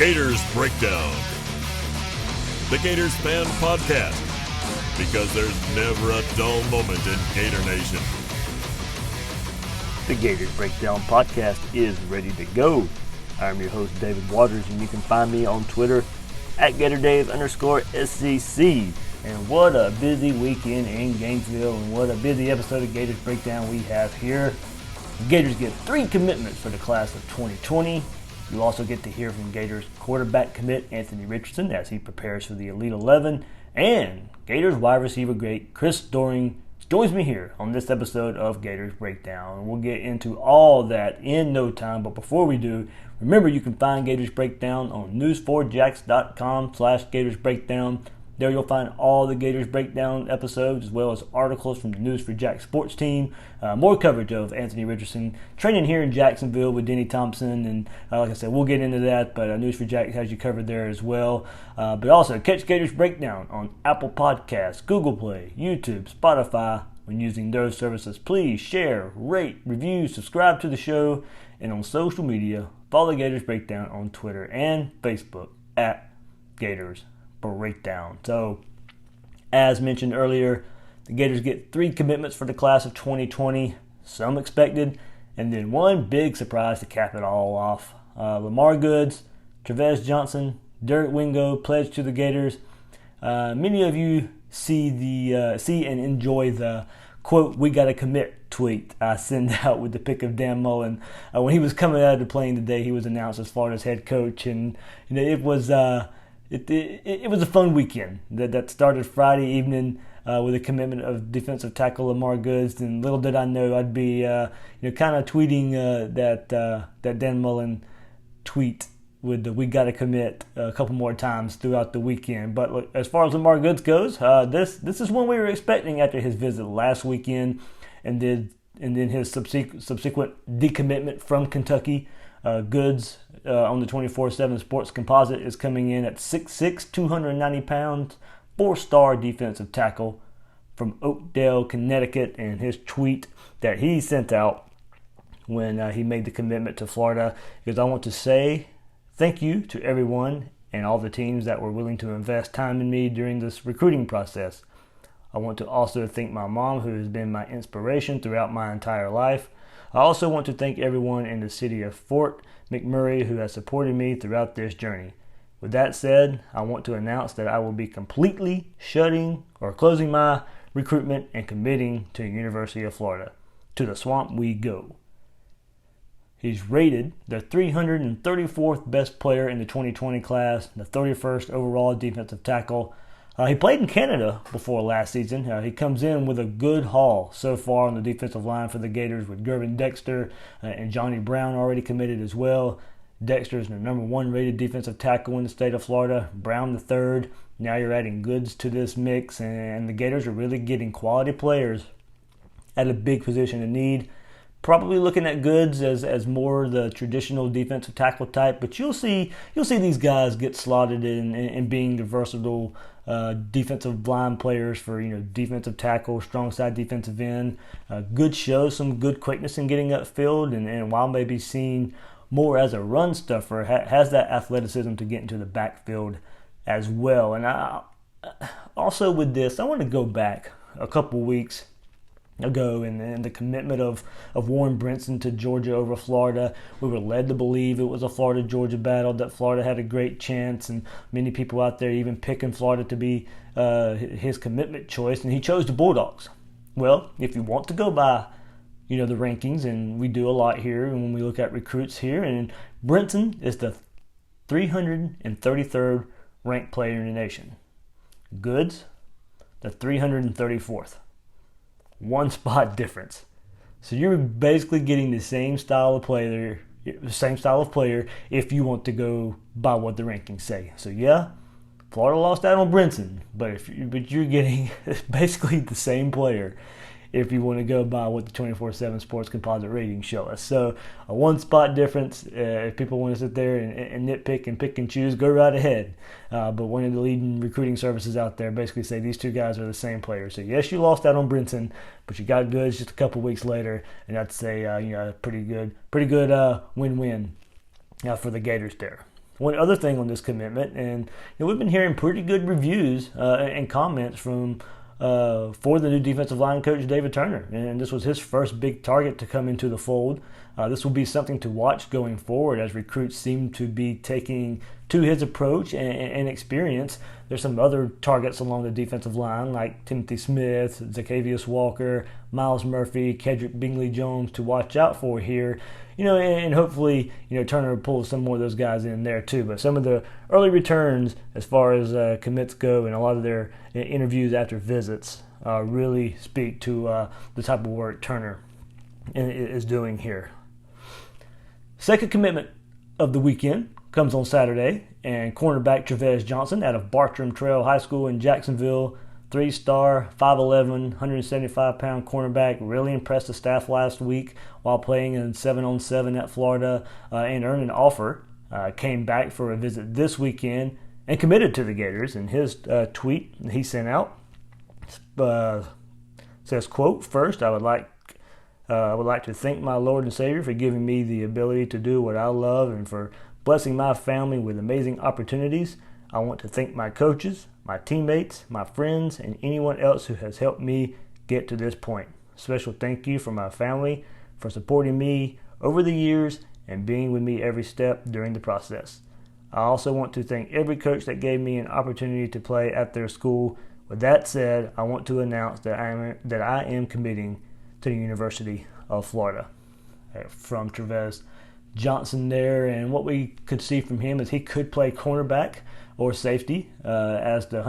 Gators Breakdown, the Gators fan podcast, because there's never a dull moment in Gator Nation. The Gators Breakdown podcast is ready to go. I'm your host, David Waters, and you can find me on Twitter at GatorDave_SCC. And what a busy weekend in Gainesville, and what a busy episode of Gators Breakdown we have here. The Gators get 3 commitments for the class of 2020. You also get to hear from Gators quarterback commit Anthony Richardson as he prepares for the Elite 11. And Gators wide receiver great Chris Doering joins me here on this episode of Gators Breakdown. And we'll get into all that in no time. But before we do, remember you can find Gators Breakdown on news4jax.com/Gators Breakdown. There you'll find all the Gators Breakdown episodes as well as articles from the News4Jax sports team. More coverage of Anthony Richardson training here in Jacksonville with Denny Thompson. And like I said, we'll get into that, but News4Jax has you covered there as well. But also catch Gators Breakdown on Apple Podcasts, Google Play, YouTube, Spotify. When using those services, please share, rate, review, subscribe to the show. And on social media, follow Gators Breakdown on Twitter and Facebook at Gators Breakdown. So, as mentioned earlier, the Gators get 3 commitments for the class of 2020, some expected, and then one big surprise to cap it all off. Lamar Goods, Tre'Vez Johnson, Wingo pledged to the Gators. Many of you see and enjoy the quote "we got to commit" tweet I send out with the pic of Dan Mullen. When he was coming out of the plane today, he was announced as Florida's head coach, and it was It was a fun weekend that started Friday evening with a commitment of defensive tackle Lamar Goods, and little did I know I'd be kind of tweeting that Dan Mullen tweet with the "we got to commit" a couple more times throughout the weekend. But look, as far as Lamar Goods goes, this is one we were expecting after his visit last weekend, and then his subsequent decommitment from Kentucky. Goods on the 24/7 Sports Composite is coming in at 6'6", 290 pounds, 4-star defensive tackle from Oakdale, Connecticut. And his tweet that he sent out when he made the commitment to Florida is, "I want to say thank you to everyone and all the teams that were willing to invest time in me during this recruiting process. I want to also thank my mom, who has been my inspiration throughout my entire life. I also want to thank everyone in the city of Fort McMurray who has supported me throughout this journey. With that said, I want to announce that I will be completely closing my recruitment and committing to the University of Florida. To the swamp we go." He's rated the 334th best player in the 2020 class, the 31st overall defensive tackle. He played in Canada before last season. He comes in with a good haul so far on the defensive line for the Gators, with Gervin Dexter and Johnny Brown already committed as well. Dexter is the number 1 rated defensive tackle in the state of Florida, Brown the 3rd. Now you're adding Goods to this mix, and the Gators are really getting quality players at a big position of need. Probably looking at Goods as more the traditional defensive tackle type, but you'll see these guys get slotted in being the versatile defensive line players for defensive tackle, strong side defensive end. Good shows some good quickness in getting upfield, and while maybe seen more as a run stuffer, has that athleticism to get into the backfield as well. And also with this, I want to go back a couple weeks ago and the commitment of Warren Brinson to Georgia over Florida. We were led to believe it was a Florida-Georgia battle, that Florida had a great chance, and many people out there even picking Florida to be his commitment choice, and he chose the Bulldogs. Well, if you want to go by the rankings, and we do a lot here, and when we look at recruits here, and Brinson is the 333rd ranked player in the nation. Goods, the 334th. 1 spot difference. So you're basically getting the same style of player if you want to go by what the rankings say. So yeah, Florida lost out on Brinson, but you're getting basically the same player if you want to go by what the 24/7 Sports Composite ratings show us. So a 1 spot difference. If people want to sit there and nitpick and pick and choose, go right ahead. But one of the leading recruiting services out there basically say these 2 guys are the same players. So yes, you lost out on Brinson, but you got Goods just a couple weeks later, and that's a pretty good win-win for the Gators there. one other thing on this commitment, and we've been hearing pretty good reviews and comments from for the new defensive line coach, David Turner, and this was his first big target to come into the fold. This will be something to watch going forward as recruits seem to be taking to his approach and experience. There's some other targets along the defensive line like Timothy Smith, Zacchaeus Walker, Miles Murphy, Kedrick Bingley-Jones to watch out for here. And hopefully, Turner pulls some more of those guys in there too. But some of the early returns as far as commits go and a lot of their interviews after visits really speak to the type of work Turner is doing here. Second commitment of the weekend comes on Saturday, and cornerback Tre'Vez Johnson out of Bartram Trail High School in Jacksonville, 3-star, 5'11", 175-pound cornerback, really impressed the staff last week while playing in 7-on-7 at Florida and earned an offer. Came back for a visit this weekend and committed to the Gators. In his tweet he sent out, says, quote, "First, I would like to thank my Lord and Savior for giving me the ability to do what I love and for blessing my family with amazing opportunities. I want to thank my coaches, my teammates, my friends, and anyone else who has helped me get to this point. Special thank you for my family for supporting me over the years and being with me every step during the process. I also want to thank every coach that gave me an opportunity to play at their school. With that said, I want to announce that I am committing to the University of Florida." From Tre'Vez Johnson there, and what we could see from him is he could play cornerback or safety as the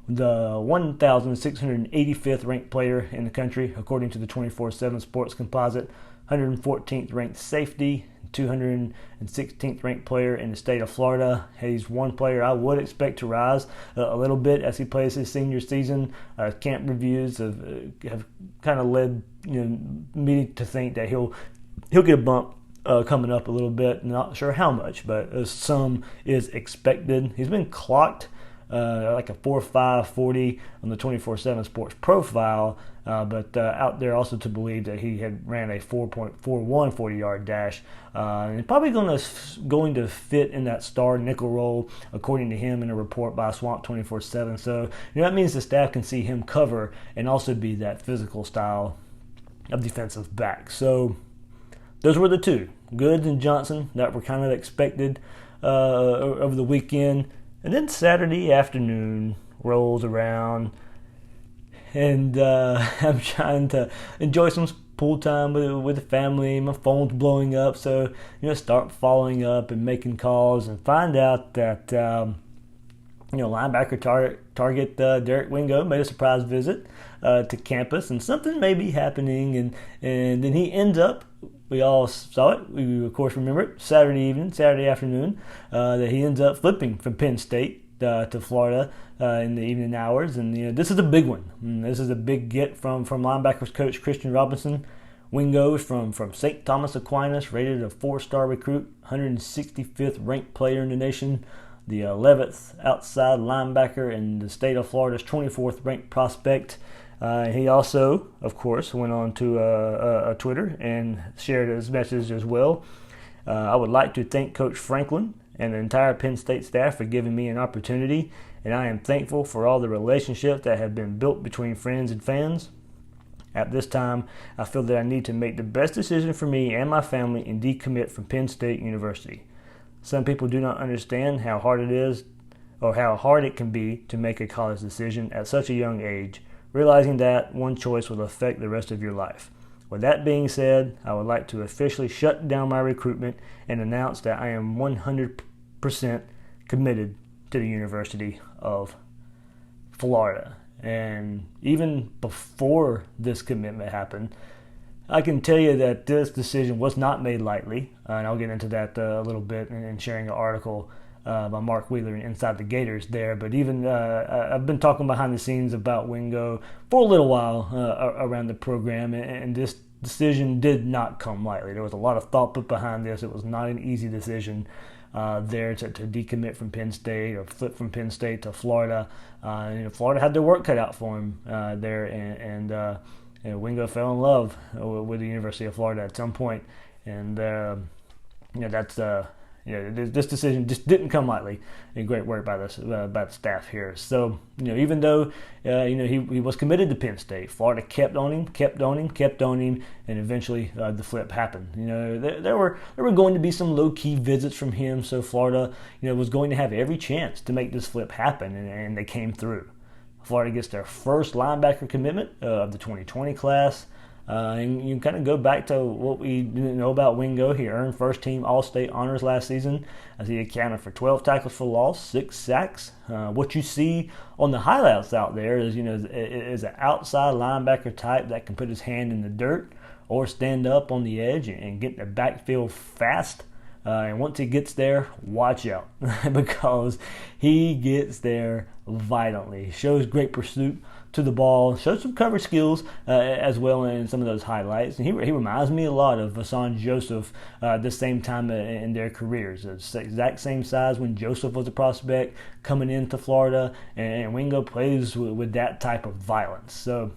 1,685th ranked player in the country according to the 24/7 Sports Composite, 114th ranked safety, 216th ranked player in the state of Florida. He's one player I would expect to rise a little bit as he plays his senior season. Camp reviews have kind of led me to think that he'll get a bump coming up a little bit. Not sure how much, but some is expected. He's been clocked like a 4.5 40 on the 24/7 Sports profile, but out there also to believe that he had ran a 4.41 40-yard dash, and probably going to fit in that star nickel role according to him in a report by Swamp 24/7. So that means the staff can see him cover and also be that physical style of defensive back. So those were the two, Goods and Johnson, that were kind of expected over the weekend. And then Saturday afternoon rolls around, and I'm trying to enjoy some pool time with the family. My phone's blowing up, so start following up and making calls, and find out that linebacker target Derek Wingo made a surprise visit to campus, and something may be happening, and then he ends up. We all saw it. We, of course, remember it Saturday afternoon, that he ends up flipping from Penn State to Florida in the evening hours. And this is a big one. This is a big get from linebackers coach Christian Robinson. Wingo is from St. Thomas Aquinas, rated a 4-star recruit, 165th ranked player in the nation, the 11th outside linebacker in the state of Florida's 24th ranked prospect. He also, of course, went on to Twitter and shared his message as well. I would like to thank Coach Franklin and the entire Penn State staff for giving me an opportunity, and I am thankful for all the relationships that have been built between friends and fans. At this time, I feel that I need to make the best decision for me and my family and decommit from Penn State University. Some people do not understand how hard it is or how hard it can be to make a college decision at such a young age, realizing that one choice will affect the rest of your life. With that being said, I would like to officially shut down my recruitment and announce that I am 100% committed to the University of Florida. And even before this commitment happened, I can tell you that this decision was not made lightly, and I'll get into that a little bit in sharing an article by Mark Wheeler Inside the Gators there. But even I've been talking behind the scenes about Wingo for a little while around the program, and this decision did not come lightly. There was a lot of thought put behind this. It was not an easy decision there to decommit from Penn State or flip from Penn State to Florida. Florida had their work cut out for him there, and Wingo fell in love with the University of Florida at some point, and that's This decision just didn't come lightly, and great work by the staff here. So, even though, he was committed to Penn State, Florida kept on him, and eventually the flip happened. There were going to be some low-key visits from him, so Florida, was going to have every chance to make this flip happen, and they came through. Florida gets their first linebacker commitment of the 2020 class. And you kind of go back to what we didn't know about Wingo. He earned first-team All-State honors last season as he accounted for 12 tackles for loss, 6 sacks. What you see on the highlights out there is, is an outside linebacker type that can put his hand in the dirt or stand up on the edge and get in the backfield fast. And once he gets there, watch out because he gets there violently. He shows great pursuit to the ball, shows some cover skills as well in some of those highlights. And he reminds me a lot of Vashawn Joseph this same time in their careers. It's the exact same size when Joseph was a prospect coming into Florida, and Wingo plays with that type of violence. So,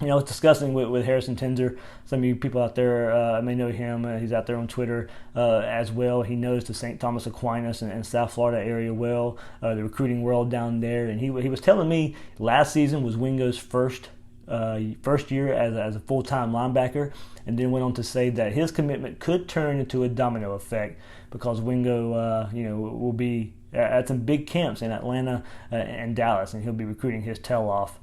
I was discussing with Harrison Tenzer. Some of you people out there may know him. He's out there on Twitter as well. He knows the St. Thomas Aquinas and South Florida area well, the recruiting world down there. And he was telling me last season was Wingo's first year as a full-time linebacker, and then went on to say that his commitment could turn into a domino effect because Wingo, will be at some big camps in Atlanta and Dallas, and he'll be recruiting his tail off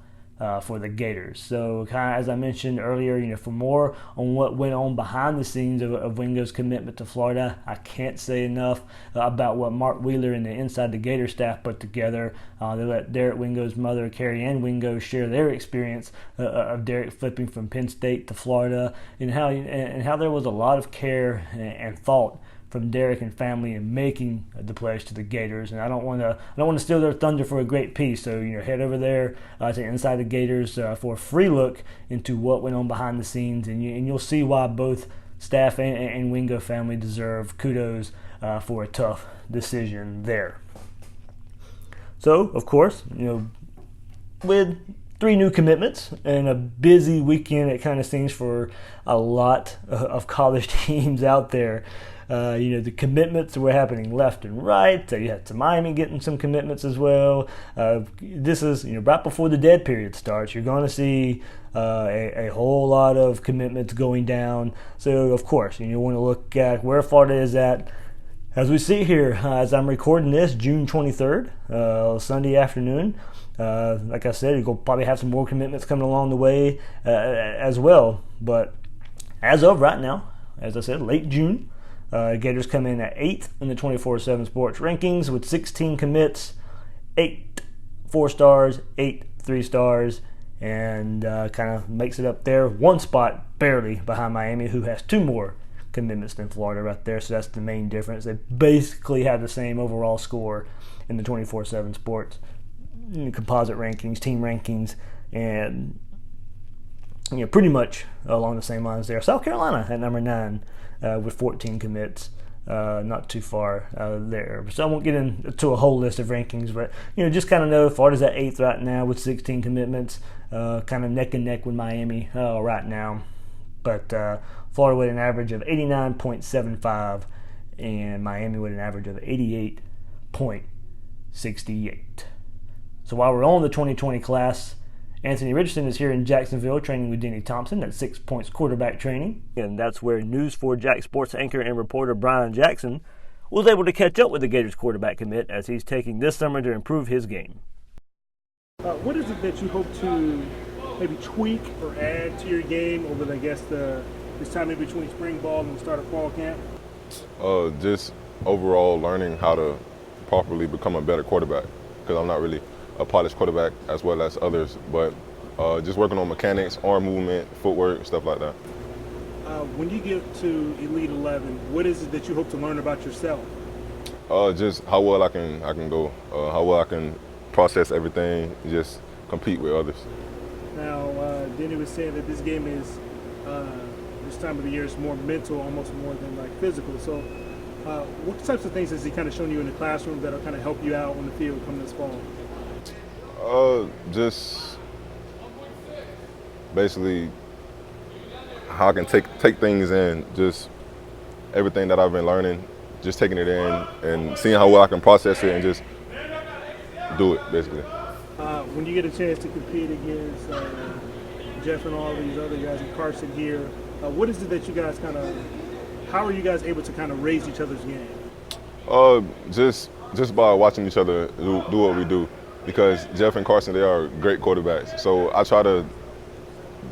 for the Gators. So kind of as I mentioned earlier, for more on what went on behind the scenes of Wingo's commitment to Florida, I can't say enough about what Mark Wheeler and the Inside the Gator staff put together. They let Derek Wingo's mother, Carrie Ann Wingo, share their experience of Derek flipping from Penn State to Florida, and how there was a lot of care and thought from Derek and family in making the pledge to the Gators. And I don't want to steal their thunder for a great piece. So head over there to Inside the Gators for a free look into what went on behind the scenes, and you'll see why both staff and Wingo family deserve kudos for a tough decision there. So of course, with 3 new commitments and a busy weekend, it kind of seems for a lot of college teams out there. The commitments were happening left and right. You had Miami getting some commitments as well. This is, right before the dead period starts. You're going to see a whole lot of commitments going down. So, of course, you want to look at where Florida is at. As we see here, as I'm recording this, June 23rd, Sunday afternoon. Like I said, you'll probably have some more commitments coming along the way as well. But as of right now, as I said, late June, Gators come in at 8th in the 24/7 Sports rankings with 16 commits, 8 4-stars, 8 3-stars, and kind of makes it up there. 1 spot barely behind Miami, who has 2 more commitments than Florida right there. So that's the main difference. They basically have the same overall score in the 24/7 Sports composite rankings, team rankings, and pretty much along the same lines there. South Carolina at number 9 with 14 commits, not too far there. So I won't get into a whole list of rankings, but just kind of know Florida's at 8th right now with 16 commitments, kind of neck and neck with Miami right now. But Florida with an average of 89.75 and Miami with an average of 88.68. So while we're on the 2020 class, Anthony Richardson is here in Jacksonville training with Denny Thompson at 6 Points quarterback training. And that's where News 4 Jack sports anchor and reporter Brian Jackson was able to catch up with the Gators quarterback commit as he's taking this summer to improve his game. What is it that you hope to maybe tweak or add to your game over, this time in between spring ball and the start of fall camp? Just overall learning how to properly become a better quarterback, because I'm not really a polished quarterback as well as others, but just working on mechanics, arm movement, footwork, stuff like that. When you get to Elite 11, what is it that you hope to learn about yourself? Just how well I can go, how well I can process everything, just compete with others. Now, Denny was saying that this game is, this time of the year, is more mental, almost more than physical. So what types of things has he kind of shown you in the classroom that'll kind of help you out on the field come this fall? Just basically how I can take things in, just everything that I've been learning, just taking it in and seeing how well I can process it and just do it, basically. When you get a chance to compete against Jeff and all these other guys and Carson here, what is it that you guys how are you guys able to kind of raise each other's game? Just by watching each other do what we do, because Jeff and Carson, they are great quarterbacks. So I try to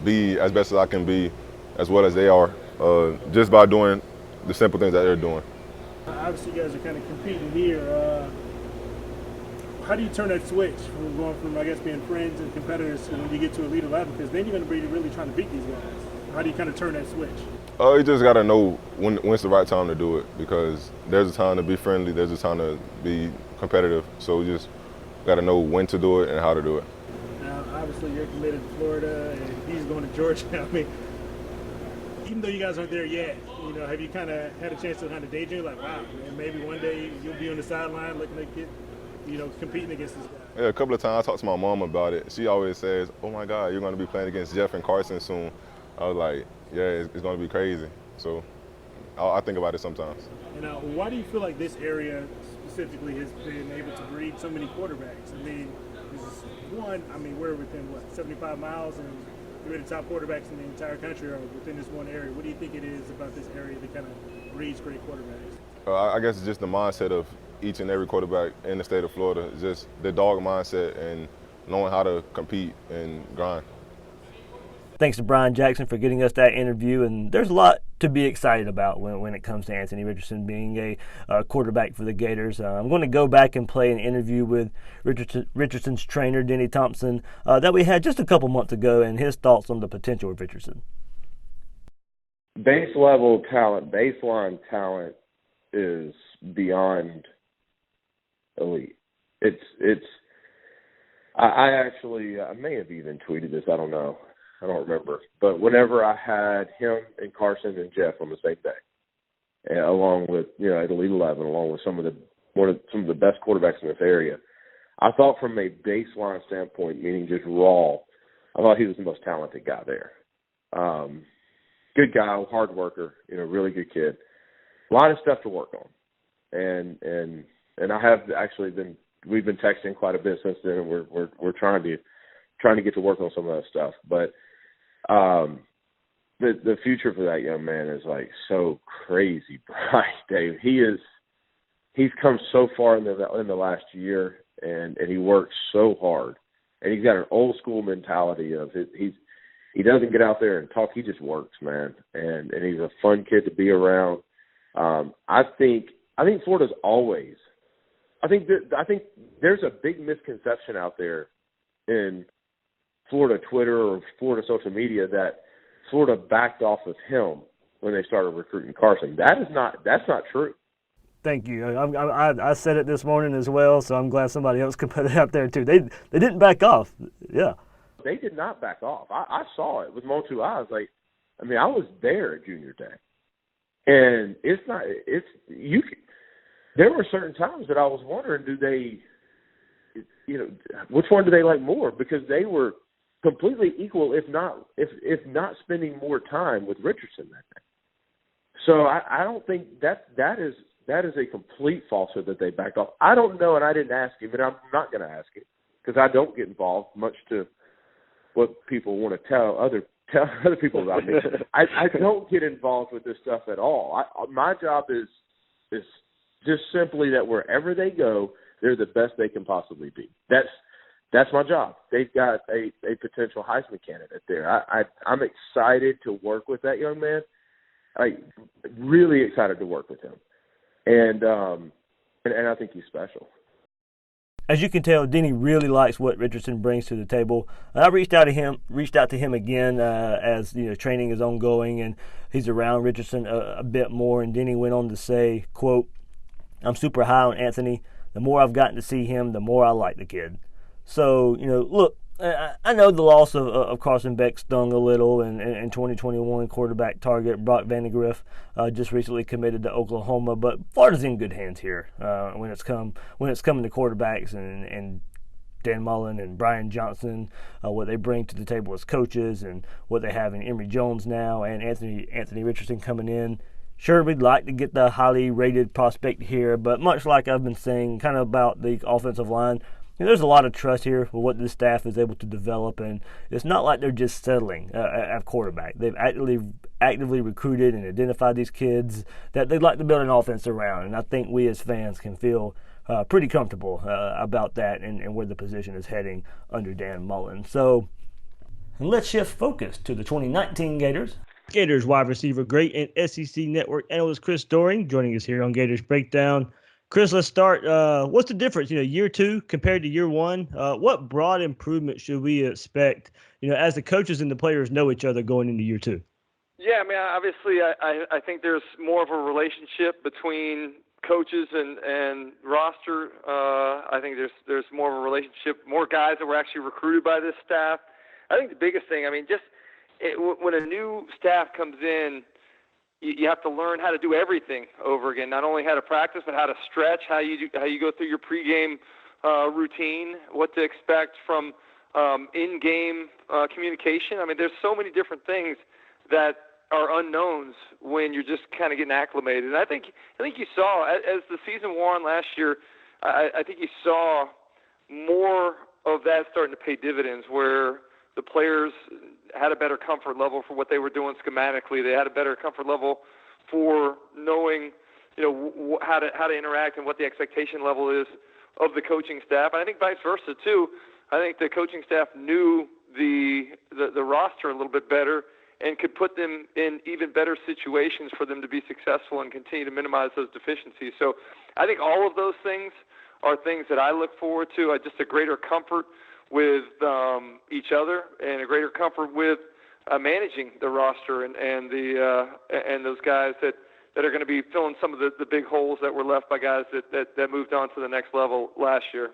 be as best as I can be, as well as they are, just by doing the simple things that they're doing. Obviously, you guys are kind of competing here. How do you turn that switch from going from, I guess, being friends and competitors to when you get to Elite 11? Because then you're going to be really trying to beat these guys. How do you kind of turn that switch? You just got to know when's the right time to do it, because there's a time to be friendly, there's a time to be competitive. So you just got to know when to do it and how to do it. Now, obviously, you're committed to Florida, and he's going to Georgia. I mean, even though you guys aren't there yet, have you kind of had a chance to kind of daydream, like, wow, man, maybe one day you'll be on the sideline looking at get, competing against this guy? Yeah, a couple of times I talked to my mom about it. She always says, "Oh my God, you're going to be playing against Jeff and Carson soon." I was like, "Yeah, it's going to be crazy." So I think about it sometimes. And why do you feel like this area specifically has been able to breed so many quarterbacks? I mean, we're within 75 miles, and three of the top quarterbacks in the entire country are within this one area. What do you think it is about this area that kind of breeds great quarterbacks? I guess it's just the mindset of each and every quarterback in the state of Florida, just the dog mindset and knowing how to compete and grind. Thanks to Brian Jackson for getting us that interview, and there's a lot to be excited about when it comes to Anthony Richardson being a quarterback for the Gators. I'm going to go back and play an interview with Richardson's trainer, Denny Thompson, that we had just a couple months ago, and his thoughts on the potential of Richardson. Baseline talent is beyond elite. I may have even tweeted this, I don't know. I don't remember. But whenever I had him and Carson and Jeff on the same day, along with, at Elite 11, along with some of the best quarterbacks in this area, I thought from a baseline standpoint, meaning just raw, I thought he was the most talented guy there. Good guy, hard worker, really good kid. A lot of stuff to work on. And I have actually we've been texting quite a bit since then, and we're trying to get to work on some of that stuff. But the future for that young man is like so crazy bright, Dave. He's come so far in the last year, and he works so hard, and he's got an old school mentality of it. He doesn't get out there and talk. He just works, man, and he's a fun kid to be around. I think Florida's always. I think there's a big misconception out there in Florida Twitter or Florida social media that Florida backed off of him when they started recruiting Carson. That's not true. Thank you. I said it this morning as well, so I'm glad somebody else could put it out there too. They didn't back off. Yeah. They did not back off. I saw it with my own two eyes. I was there at junior day, and there were certain times that I was wondering, which one do they like more? Because they were completely equal, if not spending more time with Richardson that day. So I don't think that is a complete falsehood that they backed off. I don't know, and I didn't ask him, but I'm not going to ask him because I don't get involved much to what people want to tell other people about me. I don't get involved with this stuff at all. My job is just simply that wherever they go, they're the best they can possibly be. That's my job. They've got a potential Heisman candidate there. I'm excited to work with that young man. Really excited to work with him, and I think he's special. As you can tell, Denny really likes what Richardson brings to the table. I reached out to him again as training is ongoing and he's around Richardson a bit more. And Denny went on to say, quote, "I'm super high on Anthony. The more I've gotten to see him, the more I like the kid." So, look, I know the loss of Carson Beck stung a little, and 2021 quarterback target Brock Vandegrift just recently committed to Oklahoma, but Florida's in good hands here when it's coming to quarterbacks and Dan Mullen and Brian Johnson, what they bring to the table as coaches, and what they have in Emory Jones now, and Anthony Richardson coming in. Sure, we'd like to get the highly rated prospect here, but much like I've been saying kind of about the offensive line, there's a lot of trust here for what this staff is able to develop, and it's not like they're just settling at quarterback. They've actively recruited and identified these kids that they'd like to build an offense around, and I think we as fans can feel pretty comfortable about that and where the position is heading under Dan Mullen. So let's shift focus to the 2019 Gators. Gators wide receiver great and SEC Network analyst Chris Doering joining us here on Gators Breakdown. Chris, let's start. What's the difference, year two compared to year one? What broad improvement should we expect, as the coaches and the players know each other going into year two? Yeah, I mean, obviously, I think there's more of a relationship between coaches and roster. I think there's more of a relationship, more guys that were actually recruited by this staff. I think the biggest thing, I mean, when a new staff comes in, you have to learn how to do everything over again. Not only how to practice, but how to stretch, how you go through your pregame routine, what to expect from in-game communication. I mean, there's so many different things that are unknowns when you're just kind of getting acclimated. And I think you saw as the season wore on last year, I think you saw more of that starting to pay dividends, where the players had a better comfort level for what they were doing schematically. They had a better comfort level for knowing, how to interact and what the expectation level is of the coaching staff. And I think vice versa too. I think the coaching staff knew the roster a little bit better and could put them in even better situations for them to be successful and continue to minimize those deficiencies. So I think all of those things are things that I look forward to. Just a greater comfort with each other and a greater comfort with managing the roster and those guys that are going to be filling some of the big holes that were left by guys that moved on to the next level last year.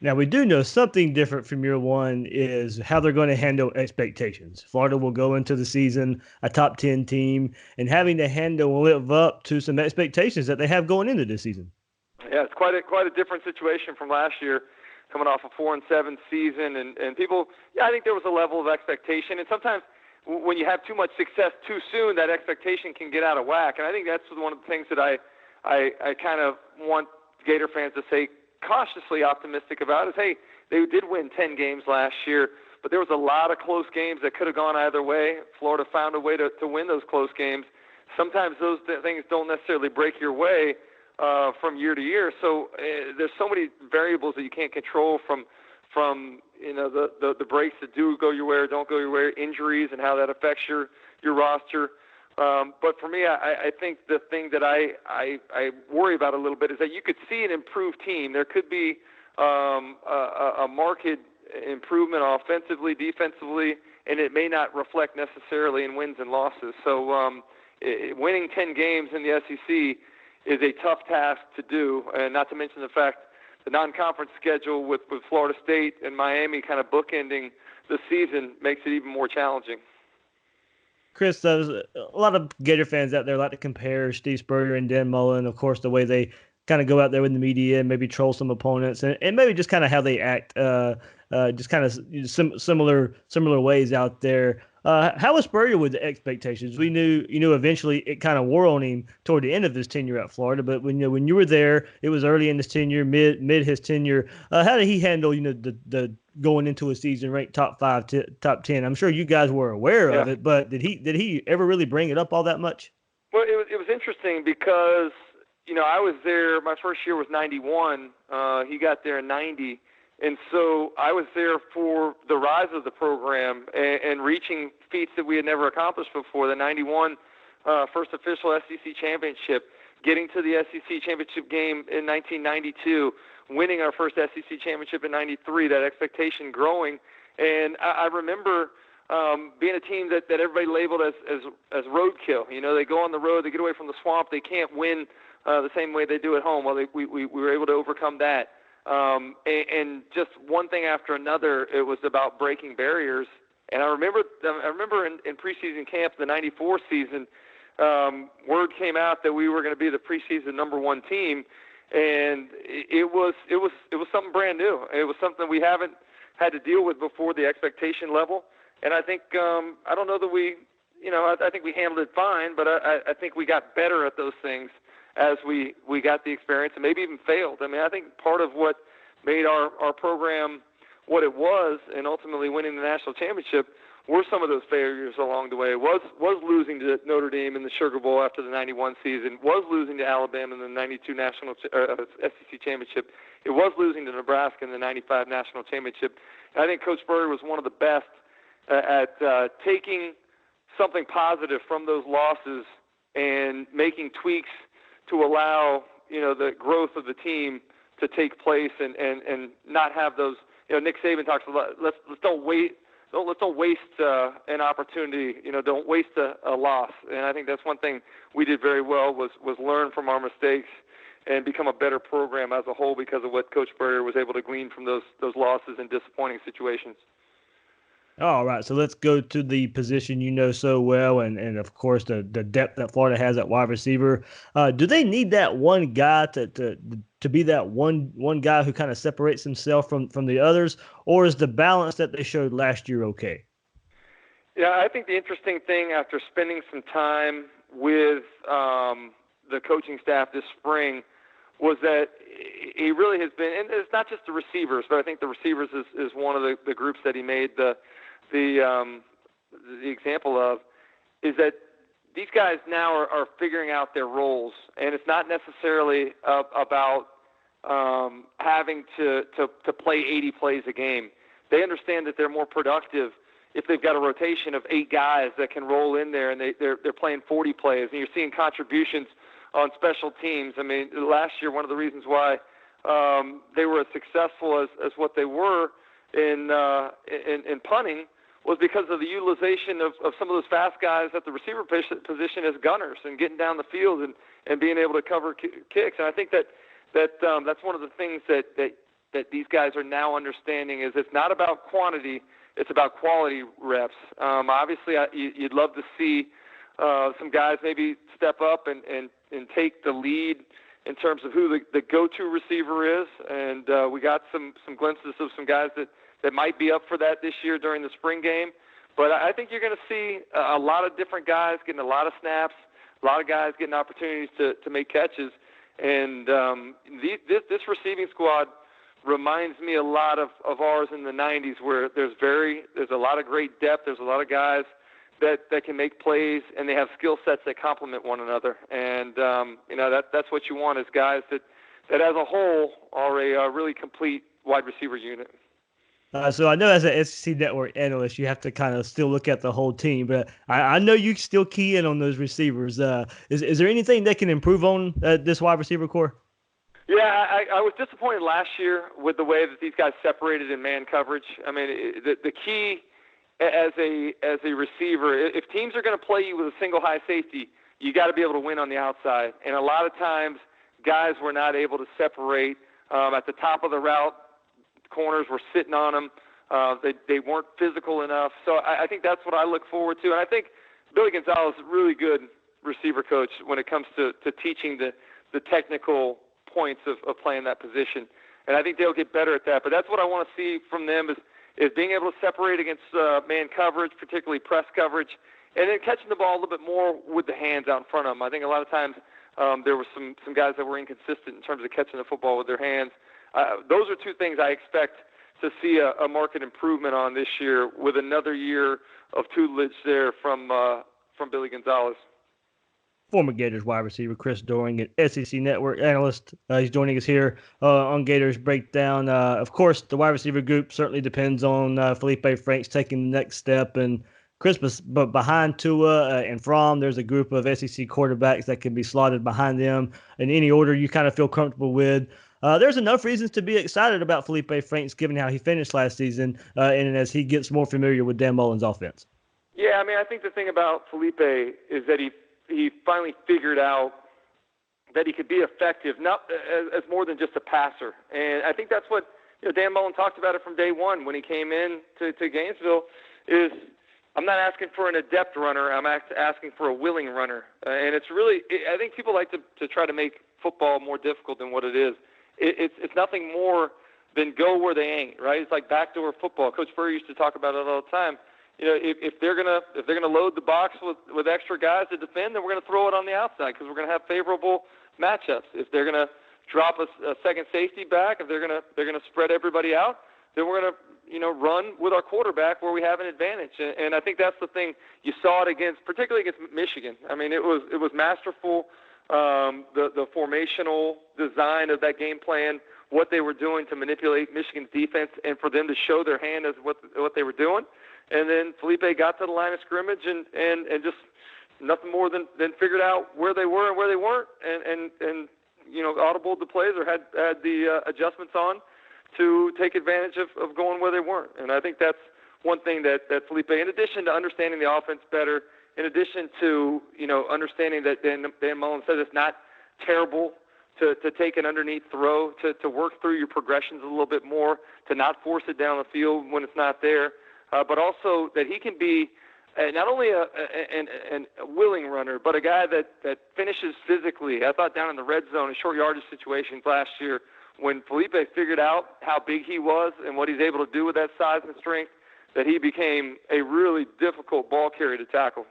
Now, we do know something different from year one is how they're going to handle expectations. Florida will go into the season a top 10 team and having to handle and live up to some expectations that they have going into this season. Yeah, it's quite a different situation from last year, coming off a 4-7 season, and people, I think there was a level of expectation, and sometimes when you have too much success too soon, that expectation can get out of whack, and I think that's one of the things that I kind of want Gator fans to say cautiously optimistic about is, hey, they did win 10 games last year, but there was a lot of close games that could have gone either way. Florida found a way to win those close games. Sometimes those things don't necessarily break your way from year to year. So there's so many variables that you can't control from the breaks that do go your way or don't go your way, injuries and how that affects your roster. But for me, I think the thing that I worry about a little bit is that you could see an improved team. There could be a marked improvement offensively, defensively, and it may not reflect necessarily in wins and losses. So winning 10 games in the SEC is a tough task to do, and not to mention the fact the non-conference schedule with Florida State and Miami kind of bookending the season makes it even more challenging. Chris, there's a lot of Gator fans out there like to compare Steve Spurrier and Dan Mullen, of course, the way they kind of go out there with the media and maybe troll some opponents and maybe just kind of how they act, just kind of similar ways out there. How was Spurrier with the expectations? We knew, eventually it kind of wore on him toward the end of his tenure at Florida, but when you were there, it was early in his tenure, mid his tenure. How did he handle, the going into a season ranked top 5, top 10? I'm sure you guys were aware of it, but did he ever really bring it up all that much? Well, it was interesting because, I was there, my first year was 91. He got there in 90. And so I was there for the rise of the program and reaching feats that we had never accomplished before. The 91 first official SEC championship, getting to the SEC championship game in 1992, winning our first SEC championship in 93, that expectation growing. And I remember being a team that everybody labeled as roadkill. They go on the road, they get away from the swamp, they can't win the same way they do at home. Well, we were able to overcome that. And just one thing after another, it was about breaking barriers. And I remember in preseason camp, the 94 season, word came out that we were going to be the preseason #1 team. And it was something brand new. It was something we haven't had to deal with before, the expectation level. And I think, I don't know that we I think we handled it fine, but I think we got better at those things as we got the experience and maybe even failed. I mean, I think part of what made our program what it was and ultimately winning the national championship were some of those failures along the way. It was losing to Notre Dame in the Sugar Bowl after the 91 season, was losing to Alabama in the 92 SEC championship. It was losing to Nebraska in the 95 national championship. And I think Coach Spurrier was one of the best at taking something positive from those losses and making tweaks to allow, the growth of the team to take place and not have those. Nick Saban talks a lot. Let's don't waste an opportunity. Don't waste a loss. And I think that's one thing we did very well was learn from our mistakes and become a better program as a whole because of what Coach Spurrier was able to glean from those losses and disappointing situations. All right, so let's go to the position you know so well, and of course the depth that Florida has at wide receiver. Do they need that one guy to be that one guy who kind of separates himself from the others, or is the balance that they showed last year okay? Yeah, I think the interesting thing after spending some time with the coaching staff this spring was that he really has been, and it's not just the receivers, but I think the receivers is one of the groups that he made the example of, is that these guys now are figuring out their roles, and it's not necessarily about having to play 80 plays a game. They understand that they're more productive if they've got a rotation of 8 guys that can roll in there, and they're playing 40 plays, and you're seeing contributions on special teams. I mean, last year, one of the reasons why they were as successful as what they were in punting was because of the utilization of some of those fast guys at the receiver position as gunners and getting down the field and being able to cover kicks. And I think that's one of the things that these guys are now understanding is it's not about quantity, it's about quality reps. Obviously, you'd love to see some guys maybe step up and take the lead in terms of who the go-to receiver is. And we got some glimpses of some guys that might be up for that this year during the spring game. But I think you're going to see a lot of different guys getting a lot of snaps, a lot of guys getting opportunities to make catches. And this receiving squad reminds me a lot of ours in the 90s, where there's a lot of great depth. There's a lot of guys that can make plays, and they have skill sets that complement one another. And that's what you want is guys that as a whole are a really complete wide receiver unit. So I know as an SEC Network analyst, you have to kind of still look at the whole team, but I know you still key in on those receivers. Is there anything that can improve on this wide receiver core? Yeah, I was disappointed last year with the way that these guys separated in man coverage. I mean, the key as a receiver, if teams are going to play you with a single high safety, you got to be able to win on the outside. And a lot of times, guys were not able to separate at the top of the route. Corners were sitting on them. They weren't physical enough. So I think that's what I look forward to. And I think Billy Gonzalez is a really good receiver coach when it comes to teaching the technical points of playing that position. And I think they'll get better at that. But that's what I want to see from them is being able to separate against man coverage, particularly press coverage, and then catching the ball a little bit more with the hands out in front of them. I think a lot of times there were some guys that were inconsistent in terms of catching the football with their hands. Those are two things I expect to see a market improvement on this year, with another year of tutelage there from Billy Gonzalez. Former Gators wide receiver Chris Doering, an SEC Network analyst. He's joining us here on Gators Breakdown. Of course, the wide receiver group certainly depends on Feleipe Franks taking the next step. And Chris, but behind Tua and Fromm, there's a group of SEC quarterbacks that can be slotted behind them in any order you kind of feel comfortable with. There's enough reasons to be excited about Feleipe Franks, given how he finished last season, and as he gets more familiar with Dan Mullen's offense. Yeah, I mean, I think the thing about Feleipe is that he finally figured out that he could be effective, not as more than just a passer. And I think that's what Dan Mullen talked about it from day one when he came in to Gainesville. Is I'm not asking for an adept runner. I'm asking for a willing runner. And it's really, I think people like to try to make football more difficult than what it is. It's nothing more than go where they ain't, right? It's like backdoor football. Coach Spurrier used to talk about it all the time. if they're gonna load the box with extra guys to defend, then we're gonna throw it on the outside because we're gonna have favorable matchups. If they're gonna drop a second safety back, if they're gonna spread everybody out, then we're gonna run with our quarterback where we have an advantage. And I think that's the thing you saw it particularly against Michigan. I mean, it was masterful. The formational design of that game plan, what they were doing to manipulate Michigan's defense, and for them to show their hand as what they were doing. And then Felipe got to the line of scrimmage and just nothing more than figured out where they were and where they weren't, and audibled the plays or had the adjustments on to take advantage of going where they weren't. And I think that's one thing that Felipe, in addition to understanding the offense better, in addition to understanding that Dan Mullen says it's not terrible to take an underneath throw, to work through your progressions a little bit more, to not force it down the field when it's not there, but also that he can be not only a willing runner, but a guy that finishes physically. I thought down in the red zone in short yardage situations last year, when Felipe figured out how big he was and what he's able to do with that size and strength, that he became a really difficult ball carrier to tackle.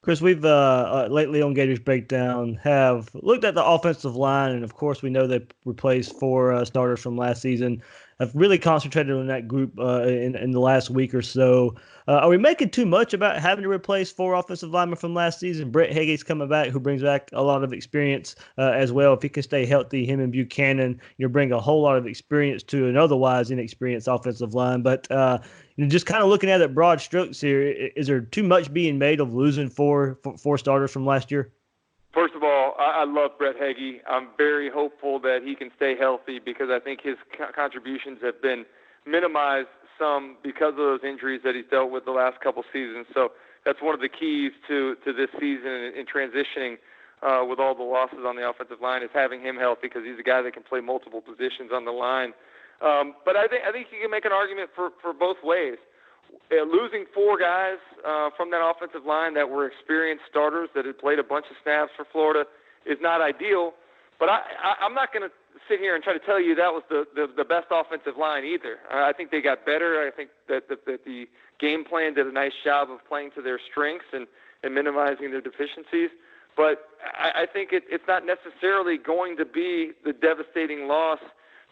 Chris, we've lately on Gators Breakdown have looked at the offensive line, and of course we know they replaced 4 starters from last season. Have really concentrated on that group in the last week or so. Are we making too much about having to replace 4 offensive linemen from last season? Brett Hage's coming back, who brings back a lot of experience as well. If he can stay healthy, him and Buchanan, bring a whole lot of experience to an otherwise inexperienced offensive line. But just kind of looking at it broad strokes here, is there too much being made of losing four starters from last year? First of all, I love Brett Hage. I'm very hopeful that he can stay healthy because I think his contributions have been minimized some because of those injuries that he's dealt with the last couple seasons. So that's one of the keys to this season in transitioning with all the losses on the offensive line is having him healthy because he's a guy that can play multiple positions on the line. But I think you can make an argument for both ways. Losing 4 guys from that offensive line that were experienced starters that had played a bunch of snaps for Florida is not ideal. But I'm not going to sit here and try to tell you that was the best offensive line either. I think they got better. I think that the game plan did a nice job of playing to their strengths and minimizing their deficiencies. But I think it's not necessarily going to be the devastating loss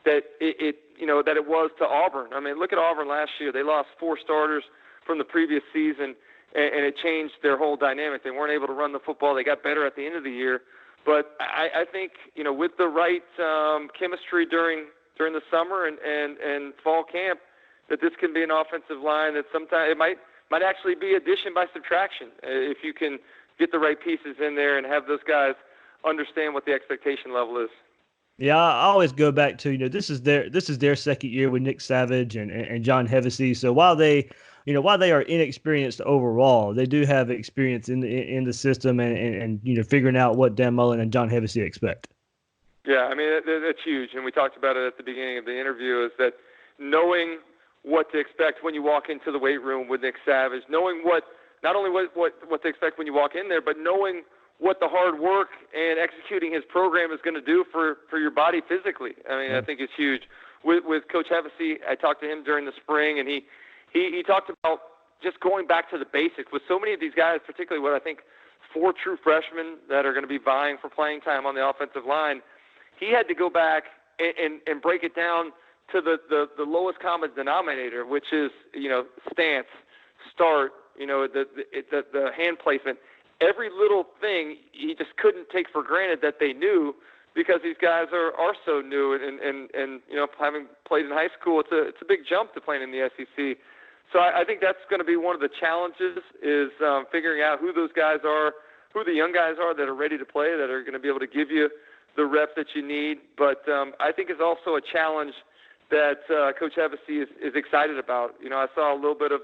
that it was to Auburn. I mean, look at Auburn last year. They lost 4 starters from the previous season, and it changed their whole dynamic. They weren't able to run the football. They got better at the end of the year. But I think, with the right chemistry during the summer and fall camp, that this can be an offensive line that sometimes it might actually be addition by subtraction if you can get the right pieces in there and have those guys understand what the expectation level is. Yeah, I always go back to, this is their second year with Nick Savage and John Hevesy. So while they are inexperienced overall, they do have experience in the system and figuring out what Dan Mullen and John Hevesy expect. Yeah, I mean, that's huge. And we talked about it at the beginning of the interview, is that knowing what to expect when you walk into the weight room with Nick Savage, knowing not only what to expect when you walk in there, but knowing what the hard work and executing his program is going to do for your body physically. I mean, I think it's huge. With Coach Hevesy, I talked to him during the spring, and he talked about just going back to the basics. With so many of these guys, particularly what I think 4 true freshmen that are going to be vying for playing time on the offensive line, he had to go back and break it down to the lowest common denominator, which is, stance, start, the hand placement. Every little thing he just couldn't take for granted that they knew, because these guys are so new and having played in high school, it's a big jump to playing in the SEC. So I think that's going to be one of the challenges is figuring out who those guys are, who the young guys are that are ready to play, that are going to be able to give you the reps that you need. But I think it's also a challenge that Coach Hevesy is excited about. I saw a little bit of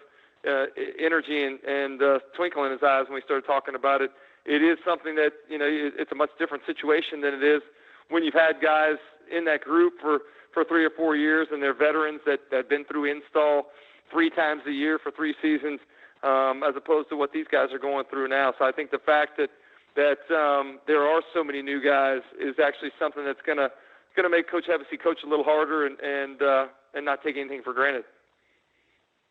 energy and twinkle in his eyes when we started talking about it. It is something that, it's a much different situation than it is when you've had guys in that group for 3 or 4 years and they're veterans that have been through install 3 times a year for 3 seasons, as opposed to what these guys are going through now. So I think the fact that there are so many new guys is actually something that's going to make Coach Hevesy coach a little harder and not take anything for granted.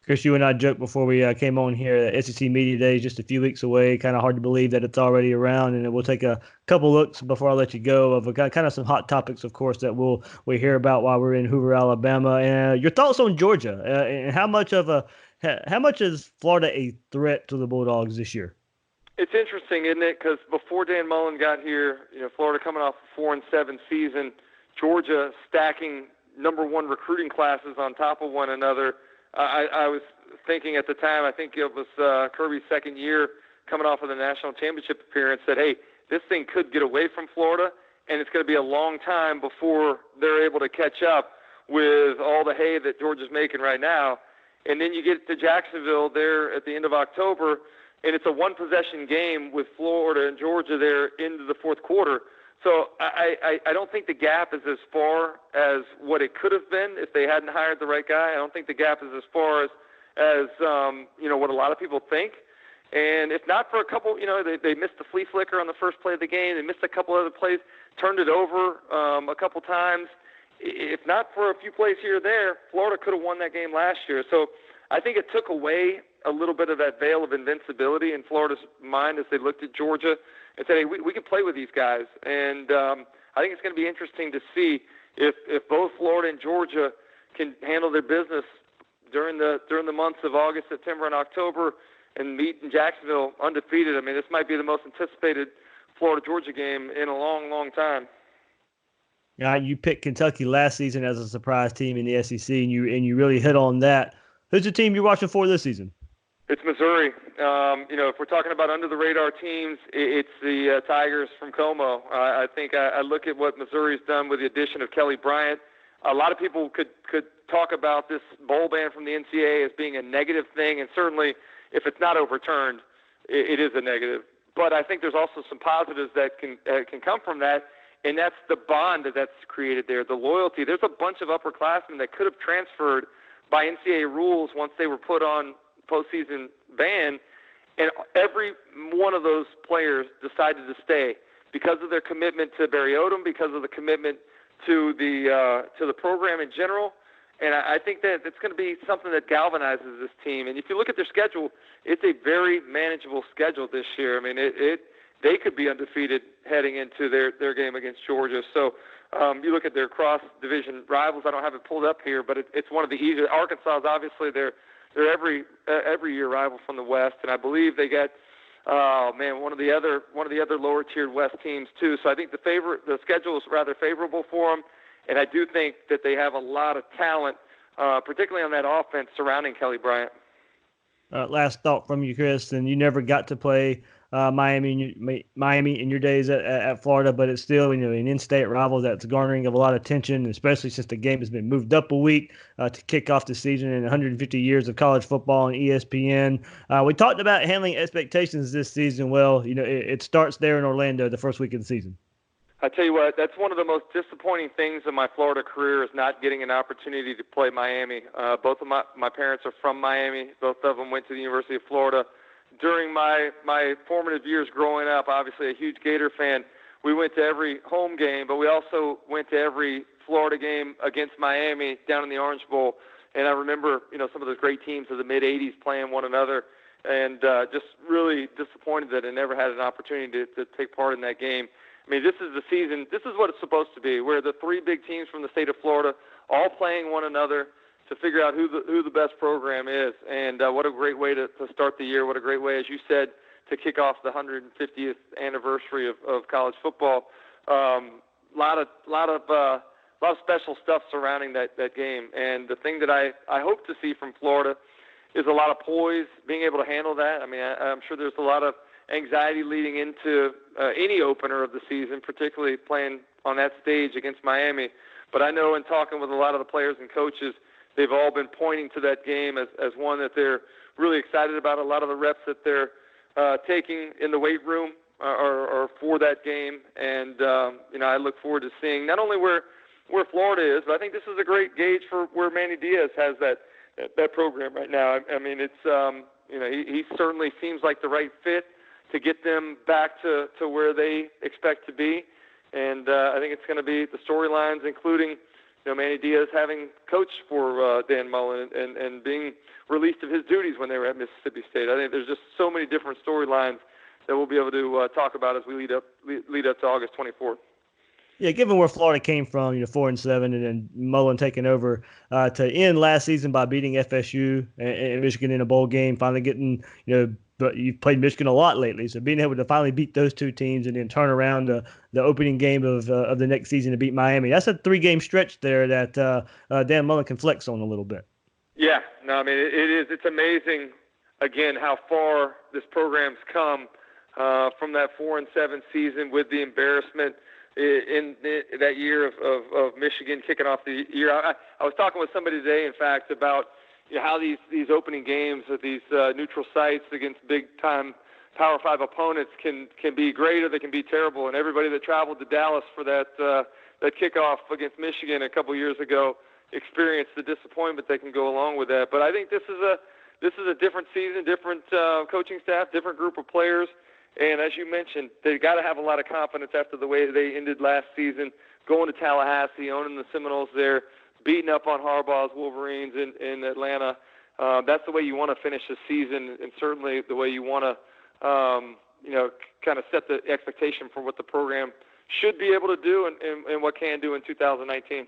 Chris, you and I joked before we came on here that SEC Media Day is just a few weeks away. Kind of hard to believe that it's already around. And we'll take a couple looks before I let you go of kind of some hot topics, of course, that we hear about while we're in Hoover, Alabama. And your thoughts on Georgia and how much is Florida a threat to the Bulldogs this year? It's interesting, isn't it? Because before Dan Mullen got here, Florida coming off a 4-7 season, Georgia stacking number one recruiting classes on top of one another. I was thinking at the time, I think it was Kirby's second year coming off of the national championship appearance, that, hey, this thing could get away from Florida, and it's going to be a long time before they're able to catch up with all the hay that Georgia's making right now. And then you get to Jacksonville there at the end of October, and it's a one-possession game with Florida and Georgia there into the fourth quarter. So I don't think the gap is as far as what it could have been if they hadn't hired the right guy. I don't think the gap is as far as what a lot of people think. And if not for a couple, they missed the flea flicker on the first play of the game. They missed a couple other plays, turned it over a couple times. If not for a few plays here or there, Florida could have won that game last year. So I think it took away a little bit of that veil of invincibility in Florida's mind as they looked at Georgia and said, hey, we can play with these guys. And I think it's going to be interesting to see if both Florida and Georgia can handle their business during the months of August, September, and October and meet in Jacksonville undefeated. I mean, this might be the most anticipated Florida-Georgia game in a long, long time. Yeah, you picked Kentucky last season as a surprise team in the SEC, and you really hit on that. Who's the team you're watching for this season? It's Missouri. If we're talking about under-the-radar teams, it's the Tigers from Como. I think I look at what Missouri's done with the addition of Kelly Bryant. A lot of people could talk about this bowl ban from the NCAA as being a negative thing, and certainly if it's not overturned, it is a negative. But I think there's also some positives that can come from that, and that's the bond that's created there, the loyalty. There's a bunch of upperclassmen that could have transferred by NCAA rules once they were put on postseason ban, and every one of those players decided to stay because of their commitment to Barry Odom, because of the commitment to the program in general. And I think that it's going to be something that galvanizes this team. And if you look at their schedule, it's a very manageable schedule this year. I mean, they could be undefeated heading into their game against Georgia. So you look at their cross-division rivals. I don't have it pulled up here, but it's one of the easier. Arkansas is obviously their every year rival from the West, and I believe they get one of the other lower tiered West teams too. So I think the schedule is rather favorable for them, and I do think that they have a lot of talent, particularly on that offense surrounding Kelly Bryant. Last thought from you, Chris, and you never got to play Miami in your days at Florida, but it's still an in-state rival that's garnering a lot of attention, especially since the game has been moved up a week to kick off the season in 150 years of college football on ESPN. We talked about handling expectations this season. Well, it starts there in Orlando the first week of the season. I tell you what, that's one of the most disappointing things of my Florida career is not getting an opportunity to play Miami. Both of my parents are from Miami. Both of them went to the University of Florida. During my formative years growing up, obviously a huge Gator fan, we went to every home game, but we also went to every Florida game against Miami down in the Orange Bowl. And I remember, some of those great teams of the mid-'80s playing one another, and just really disappointed that I never had an opportunity to take part in that game. I mean, this is the season. This is what it's supposed to be, where the three big teams from the state of Florida all playing one another to figure out who the best program is. And what a great way to start the year. What a great way, as you said, to kick off the 150th anniversary of college football. Lot of special stuff surrounding that game. And the thing that I hope to see from Florida is a lot of poise, being able to handle that. I mean, I'm sure there's a lot of anxiety leading into any opener of the season, particularly playing on that stage against Miami. But I know in talking with a lot of the players and coaches, they've all been pointing to that game as one that they're really excited about. A lot of the reps that they're taking in the weight room are for that game. And, I look forward to seeing not only where Florida is, but I think this is a great gauge for where Manny Diaz has that program right now. I mean, it's, he certainly seems like the right fit to get them back to where they expect to be. And I think it's going to be the storylines, including Manny Diaz having coached for Dan Mullen and being released of his duties when they were at Mississippi State. I think there's just so many different storylines that we'll be able to talk about as we lead up to August 24th. Yeah, given where Florida came from, 4-7, and then Mullen taking over to end last season by beating FSU and Michigan in a bowl game, finally getting, but you've played Michigan a lot lately, so being able to finally beat those two teams and then turn around the opening game of the next season to beat Miami, that's a 3-game stretch there that Dan Mullen can flex on a little bit. Yeah, no, I mean, it is. It's amazing, again, how far this program's come from that 4-7 season with the embarrassment in that year of Michigan kicking off the year. I was talking with somebody today, in fact, about how these opening games at these neutral sites against big-time Power 5 opponents can be great or they can be terrible. And everybody that traveled to Dallas for that kickoff against Michigan a couple years ago experienced the disappointment that can go along with that. But I think this is a different season, different coaching staff, different group of players. And as you mentioned, they've got to have a lot of confidence after the way they ended last season, going to Tallahassee, owning the Seminoles there, beating up on Harbaugh's Wolverines in Atlanta. That's the way you want to finish the season, and certainly the way you want to, kind of set the expectation for what the program should be able to do and what can do in 2019.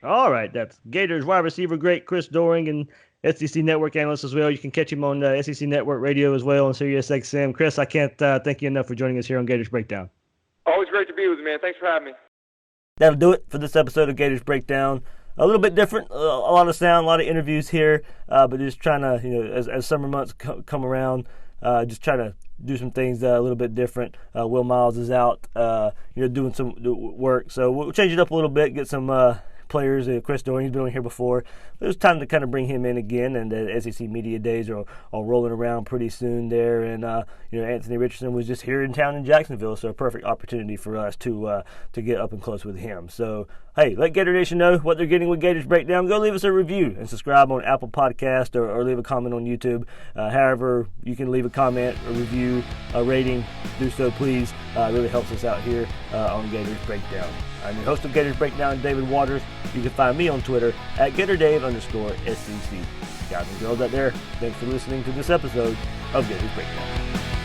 All right, that's Gators wide receiver great Chris Doering and SEC Network analyst as well. You can catch him on SEC Network Radio as well on SiriusXM. Chris, I can't thank you enough for joining us here on Gators Breakdown. Always great to be with you, man. Thanks for having me. That'll do it for this episode of Gators Breakdown. A little bit different, a lot of sound, a lot of interviews here, but just trying to, as summer months come around, just trying to do some things a little bit different. Will Miles is out, doing some work, so we'll change it up a little bit, get some players. Chris Doering's been here before. It was time to kind of bring him in again, and the SEC Media Days are rolling around pretty soon there. And Anthony Richardson was just here in town in Jacksonville, so a perfect opportunity for us to get up and close with him. So hey, let Gator Nation know what they're getting with Gators Breakdown. Go leave us a review and subscribe on Apple Podcast or leave a comment on YouTube. However, you can leave a comment, a review, a rating. Do so, please. It really helps us out here on Gators Breakdown. I'm your host of Gators Breakdown, David Waters. You can find me on Twitter at GatorDave_SEC. Guys and girls out there, thanks for listening to this episode of Gators Breakdown.